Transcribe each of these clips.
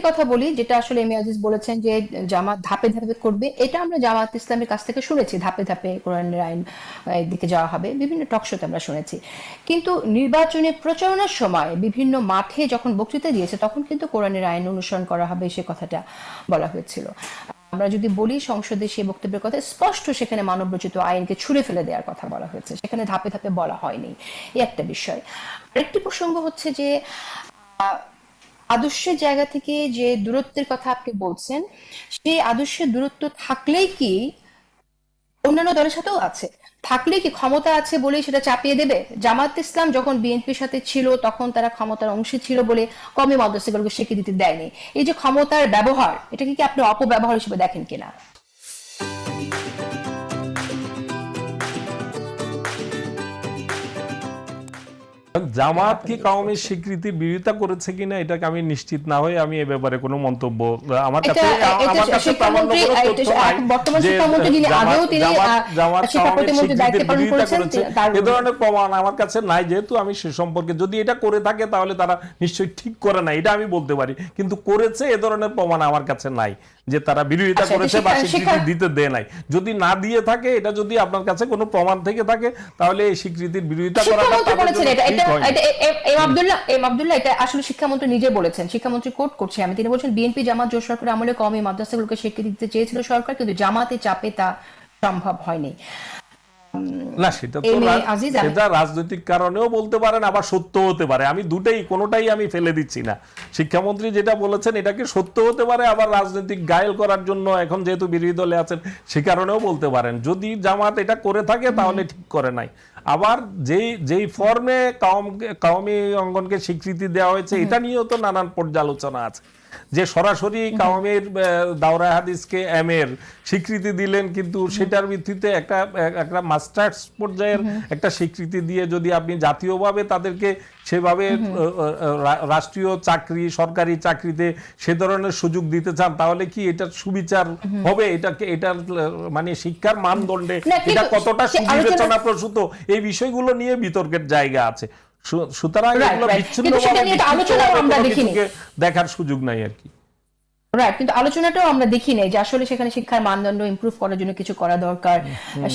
কথা বলি, যেটা আসলে এম এ আজিজ বলেছেন যে জামাত ধাপে ধাপে করবে, এটা আমরা জামাত ইসলামের কাছ থেকে শুনেছি, ধাপে ধাপে কোরআনের আইন দিকে যাওয়া হবে, বিভিন্ন টক শোতে আমরা শুনেছি। কিন্তু নির্বাচনী প্রচারণার সময় বিভিন্ন মাঠে যখন বক্তৃতা দিয়েছে তখন কিন্তু কোরআনের আইন অনুসরণ করা হবে সে কথাটা বলা হয়েছিল। আমরা যদি বলি সংসদে সেই বক্তব্যের কথা স্পষ্ট, সেখানে মানবরচিত আইনকে ছুঁড়ে ফেলে দেওয়ার কথা বলা হয়েছে, সেখানে ধাপে ধাপে বলা হয়নি। এই একটা বিষয়। আরেকটি প্রসঙ্গ হচ্ছে যে আদর্শের জায়গা থেকে যে দূরত্বের কথা আপনি বলছেন, সেই আদর্শের দূরত্ব থাকলেই কি অন্যান্য দলের সাথেও আছে, থাকলে কি ক্ষমতা আছে বলেই সেটা চাপিয়ে দেবে? জামাত ইসলাম যখন বিএনপির সাথে ছিল তখন তারা ক্ষমতার অংশী ছিল বলে কমই মাদ্রাসাগুলোকে স্বীকৃতি দেয়নি। এই যে ক্ষমতার ব্যবহার, এটাকে কি আপনি অপব্যবহার হিসেবে দেখেন কিনা? জামাত কি কাওমের স্বীকৃতির বিরোধিতা করেছে কিনা এটাকে আমি নিশ্চিত না হয়ে আমি এ ব্যাপারে কোনো মন্তব্য, আমার কাছে প্রামাণ্য কোনো তথ্য নাই যে জামাত কাওমের স্বীকৃতির বিরোধিতা করেছে, এ ধরনের প্রমাণ আমার কাছে নাই। যেহেতু আমি সে সম্পর্কে, যদি এটা করে থাকে তাহলে তারা নিশ্চয়ই ঠিক করে না, এটা আমি বলতে পারি, কিন্তু করেছে এ ধরনের প্রমাণ আমার কাছে নাই যে তারা বিরোধিতা করেছে বা স্বীকৃতি দিতে দেয় নাই। যদি না দিয়ে থাকে, এটা যদি আপনার কাছে কোনো প্রমাণ থেকে থাকে, তাহলে এই স্বীকৃতির বিরোধিতা করাটা তাদের জন্য ঠিক হয় না। এম আব্দুল্লাহ এটা আসলে শিক্ষামন্ত্রী নিজে বলেছেন, শিক্ষামন্ত্রী কোট করছে আমি, তিনি বলছেন বিএনপি জামাত জোট সরকারের আমলে কওমি মাদ্রাসাগুলোকে স্বীকৃতি দিতে চেয়েছিল সরকার, কিন্তু জামাতের চাপে তা সম্ভব হয়নি। না, সেটা রাজনৈতিক কারণেও বলতে পারেন, আবার সত্য হতে পারে। আমি দুটেই, কোনোটাই আমি ফেলে দিচ্ছি না। শিক্ষামন্ত্রী যেটা বলেছেন এটাকে সত্য হতে পারে, আবার রাজনৈতিক গায়েল করার জন্য এখন যেহেতু বিরোধী দলে আছেন সে কারণেও বলতে পারেন। যদি জামাত এটা করে থাকে তাহলে ঠিক করে নাই। আবার যেই ফর্মে কাওমি অঙ্গনকে স্বীকৃতি দেওয়া হয়েছে এটা নিয়েও তো নানান পর্যালোচনা আছে। যে সরাসরি কাওমের দাওরা হাদিসকে এম এর স্বীকৃতি দিলেন, কিন্তু সেটার ভিত্তিতে একটা মাস্টার্স পর্যায়ের একটা স্বীকৃতি দিয়ে যদি আপনি জাতীয়ভাবে তাদেরকে সেভাবে রাষ্ট্রীয় চাকরি, সরকারি চাকরিতে সে ধরনের সুযোগ দিতে চান, তাহলে কি এটার সুবিচার হবে? এটার মানে শিক্ষার মানদণ্ডে এটা কতটা সুবিবেচনা প্রসূত, এই বিষয়গুলো নিয়ে বিতর্কের জায়গা আছে। সুতরাং এগুলো বিচ্ছিন্নভাবে দেখার সুযোগ নাই আর কি। রাইট, কিন্তু আলোচনাটাও আমরা দেখি নাই যে আসলে সেখানে শিক্ষার মানদণ্ড ইমপ্রুভ করার জন্য কিছু করা দরকার,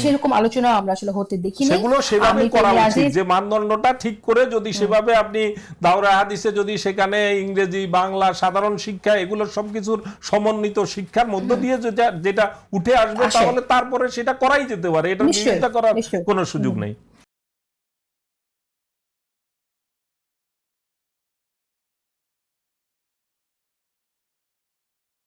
সেরকম আলোচনা আমরা আসলে হতে দেখি নাই। সেগুলো সেভাবে করা উচিত, যে মানদণ্ডটা ঠিক করে যদি সেভাবে আপনি দাওরা হাদিসে যদি সেখানে ইংরেজি, বাংলা, সাধারণ শিক্ষা, এগুলো সবকিছুর সমন্বিত শিক্ষার মধ্য দিয়ে যেটা উঠে আসবে, তাহলে তারপরে সেটা করাই যেতে পারে, এটা বিরোধিতা করার কোনো সুযোগ নেই।